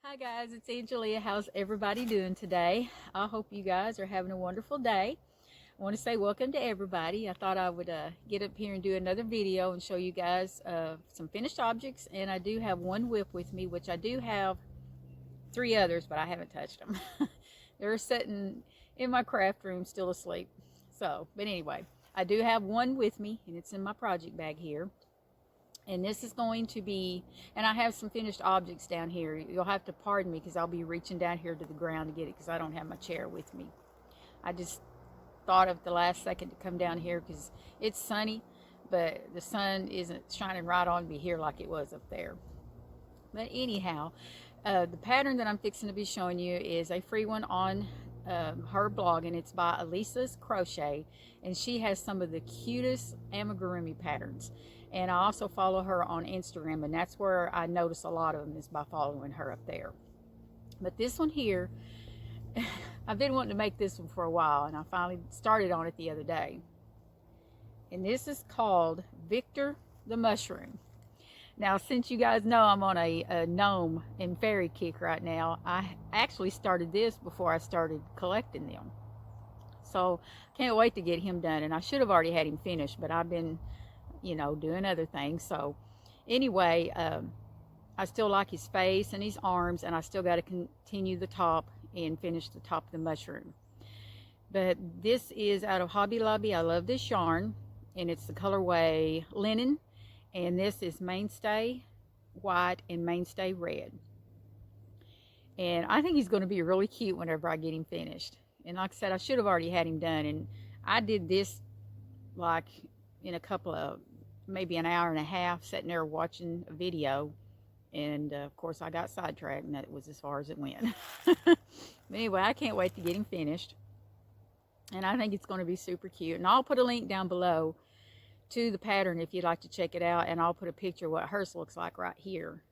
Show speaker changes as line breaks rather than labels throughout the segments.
Hi guys, it's Angelia. How's everybody doing today? I hope you guys are having a wonderful day. I want to say welcome to everybody. I thought I would get up here and do another video and show you guys some finished objects. And I do have one WIP with me, which I do have three others, but I haven't touched them. They're sitting in my craft room still asleep. But anyway, I do have one with me and it's in my project bag here. And this is going to be, and I have some finished objects down here. You'll have to pardon me because I'll be reaching down here to the ground to get it because I don't have my chair with me. I just thought of the last second to come down here because it's sunny, but the sun isn't shining right on me here like it was up there. But anyhow, the pattern that I'm fixing to be showing you is a free one on her blog, and it's by Elisa's Crochet, and she has some of the cutest amigurumi patterns. And I also follow her on Instagram, and that's where I notice a lot of them is by following her up there. But this one here, I've been wanting to make this one for a while, and I finally started on it the other day. And this is called Victor the Mushroom. Now, since you guys know I'm on a gnome and fairy kick right now, I actually started this before I started collecting them. So, can't wait to get him done. And I should have already had him finished, but I've been, doing other things. So, anyway, I still like his face and his arms, and I still got to continue the top and finish the top of the mushroom. But this is out of Hobby Lobby. I love this yarn, and it's the colorway Linen. And this is Mainstay White and Mainstay Red. And I think he's going to be really cute whenever I get him finished. And like I said, I should have already had him done. And I did this like in a couple of, maybe an hour and a half, sitting there watching a video. And of course I got sidetracked, and that was as far as it went. But anyway, I can't wait to get him finished. And I think it's going to be super cute. And I'll put a link down below to the pattern if you'd like to check it out, and I'll put a picture of what hers looks like right here.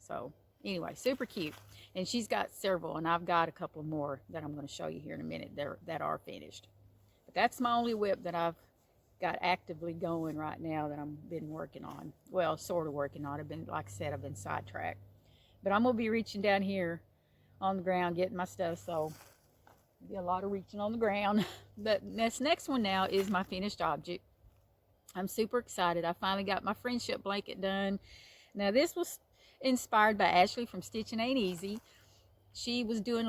So anyway, super cute. And she's got several, and I've got a couple more that I'm going to show you here in a minute that are finished. But that's my only WIP that I've got actively going right now that I've been working on. Well, sort of working on. Like I said, I've been sidetracked. But I'm going to be reaching down here on the ground getting my stuff, so there'll be a lot of reaching on the ground. But this next one now is my finished object. I'm super excited. I finally got my friendship blanket done. Now, this was inspired by Ashley from Stitchen Ain't Easy. She was doing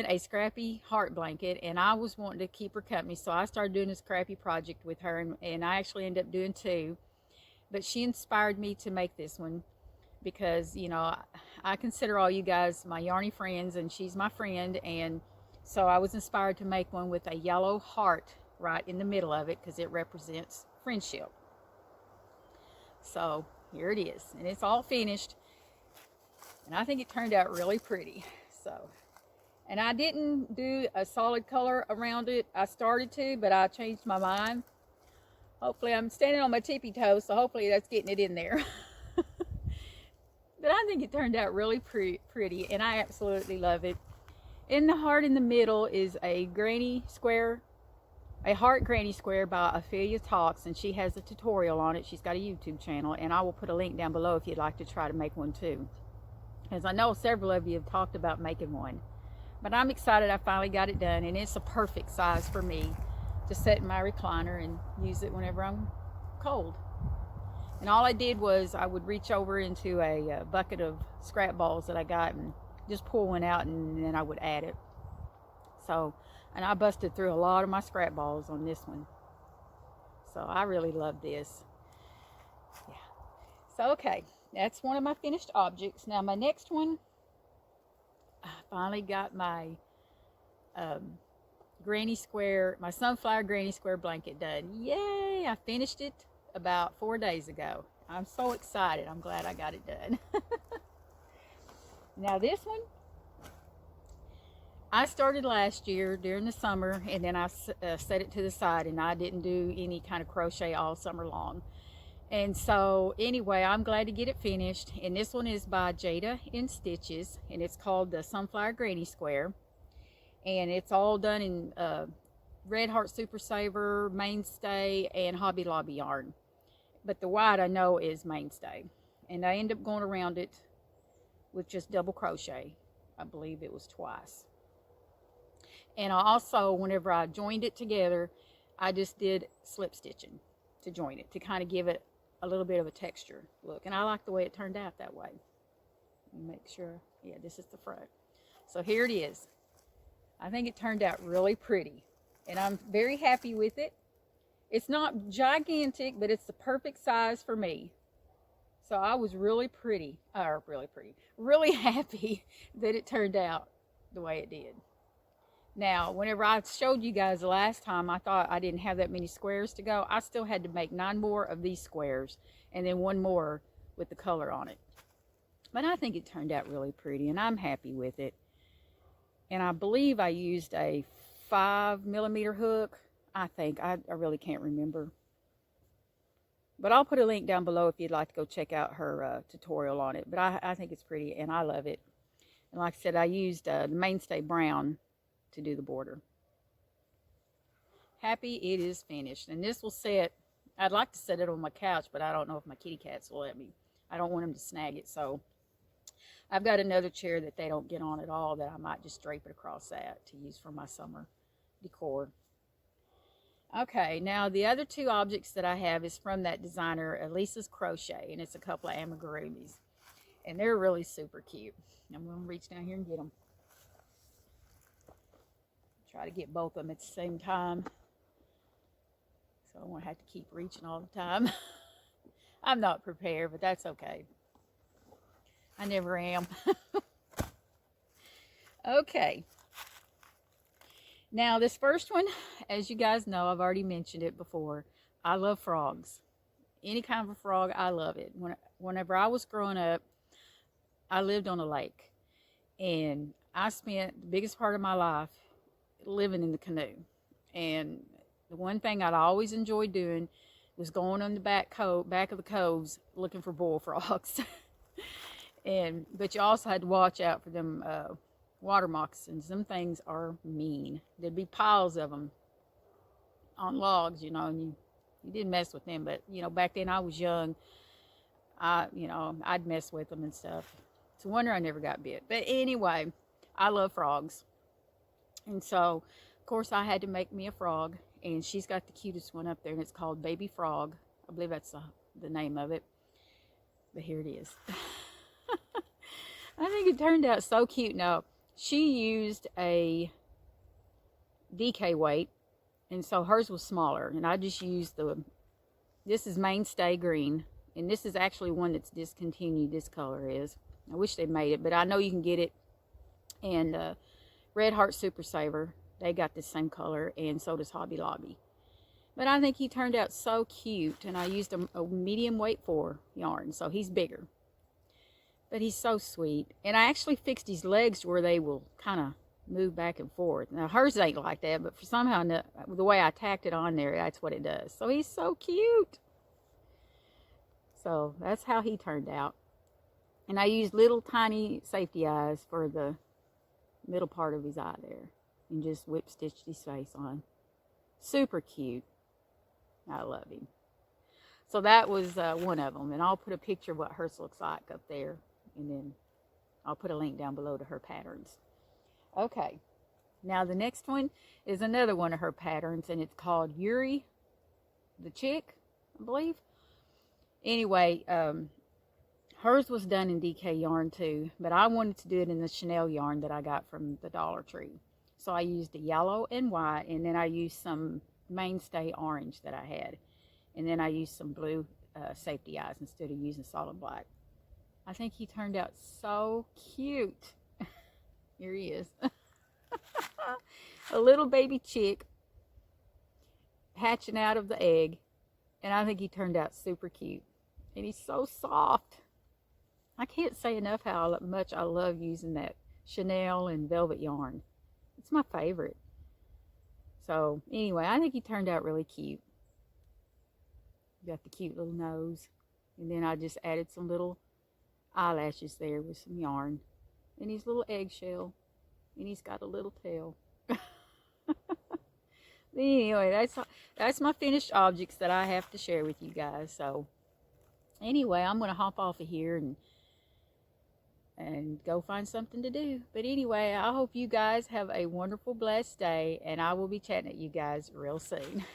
a scrappy heart blanket, and I was wanting to keep her company, so I started doing this scrappy project with her, and I actually ended up doing two. But she inspired me to make this one because, I consider all you guys my yarny friends, and she's my friend, and so I was inspired to make one with a yellow heart right in the middle of it because it represents friendship. So here it is, and it's all finished, and I think it turned out really pretty. And I didn't do a solid color around it. I started to, but I changed my mind. Hopefully, I'm standing on my tippy toes, so hopefully that's getting it in there. But I think it turned out really pretty, and I absolutely love it. In the heart in the middle is a heart granny square by Ophelia Talks, and she has a tutorial on it. She's got a YouTube channel, and I will put a link down below if you'd like to try to make one too, as I know several of you have talked about making one. But I'm excited I finally got it done, and it's a perfect size for me to set in my recliner and use it whenever I'm cold. And all I did was I would reach over into a bucket of scrap balls that I got and just pull one out, and then I would add it. And I busted through a lot of my scrap balls on this one. So I really love this. Yeah. So, okay. That's one of my finished objects. Now, my next one, I finally got my my sunflower granny square blanket done. Yay! I finished it about 4 days ago. I'm so excited. I'm glad I got it done. Now, this one, I started last year during the summer, and then I set it to the side, and I didn't do any kind of crochet all summer long. And so anyway, I'm glad to get it finished. And this one is by Jada in Stitches, and it's called the Sunflower Granny Square. And it's all done in Red Heart Super Saver, Mainstay, and Hobby Lobby yarn. But the white I know is Mainstay. And I end up going around it with just double crochet. I believe it was twice. And I also, whenever I joined it together, I just did slip stitching to join it, to kind of give it a little bit of a texture look. And I like the way it turned out that way. Make sure, yeah, this is the front. So here it is. I think it turned out really pretty, and I'm very happy with it. It's not gigantic, but it's the perfect size for me. So I was really happy that it turned out the way it did. Now, whenever I showed you guys the last time, I thought I didn't have that many squares to go. I still had to make 9 more of these squares, and then 1 more with the color on it. But I think it turned out really pretty, and I'm happy with it. And I believe I used a 5mm hook. I think. I really can't remember. But I'll put a link down below if you'd like to go check out her tutorial on it. But I think it's pretty, and I love it. And like I said, I used the Mainstay Brown to do the border. Happy it is finished. And this will set, I'd like to set it on my couch, but I don't know if my kitty cats will let me. I don't want them to snag it, so I've got another chair that they don't get on at all that I might just drape it across that to use for my summer decor. Okay, now the other 2 objects that I have is from that designer, Elisa's Crochet, and it's a couple of Amigurumis. And they're really super cute. I'm going to reach down here and get them. Try to get both of them at the same time. So I won't have to keep reaching all the time. I'm not prepared, but that's okay. I never am. Okay. Now this first one, as you guys know, I've already mentioned it before. I love frogs. Any kind of a frog, I love it. Whenever I was growing up, I lived on a lake. And I spent the biggest part of my life living in the canoe. And the one thing I'd always enjoyed doing was going on the back of the coves looking for bullfrogs. But you also had to watch out for them water moccasins. Them things are mean. There'd be piles of them on logs, you know, and you didn't mess with them. But, you know, back then I was young. I'd mess with them and stuff. It's a wonder I never got bit. But anyway, I love frogs. And so, of course, I had to make me a frog. And she's got the cutest one up there, and it's called Baby Frog. I believe that's the name of it. But here it is. I think it turned out so cute. Now, she used a DK weight, and so hers was smaller. And I just used this is Mainstay Green. And this is actually one that's discontinued, this color is. I wish they made it, but I know you can get it. And Red Heart Super Saver, they got the same color, and so does Hobby Lobby. But I think he turned out so cute, and I used a medium weight 4 yarn, so he's bigger. But he's so sweet. And I actually fixed his legs to where they will kind of move back and forth. Now, hers ain't like that, but for somehow, the way I tacked it on there, that's what it does. So he's so cute. So that's how he turned out. And I used little tiny safety eyes for the middle part of his eye there. And just whip stitched his face on. Super cute. I love him. So that was one of them. And I'll put a picture of what hers looks like up there. And then I'll put a link down below to her patterns. Okay. Now the next one is another one of her patterns. And it's called Yuri Chic, I believe. Anyway, hers was done in DK yarn too. But I wanted to do it in the Chanel yarn that I got from the Dollar Tree. So I used the yellow and white. And then I used some Mainstay orange that I had. And then I used some blue safety eyes instead of using solid black. I think he turned out so cute. Here he is. A little baby chick hatching out of the egg. And I think he turned out super cute. And he's so soft. I can't say enough how much I love using that Chanel and velvet yarn. It's my favorite. So anyway, I think he turned out really cute. Got the cute little nose. And then I just added some little eyelashes there with some yarn. And his little eggshell. And he's got a little tail. Anyway, that's my finished objects that I have to share with you guys. So anyway, I'm going to hop off of here and go find something to do. But anyway, I hope you guys have a wonderful, blessed day, and I will be chatting at you guys real soon.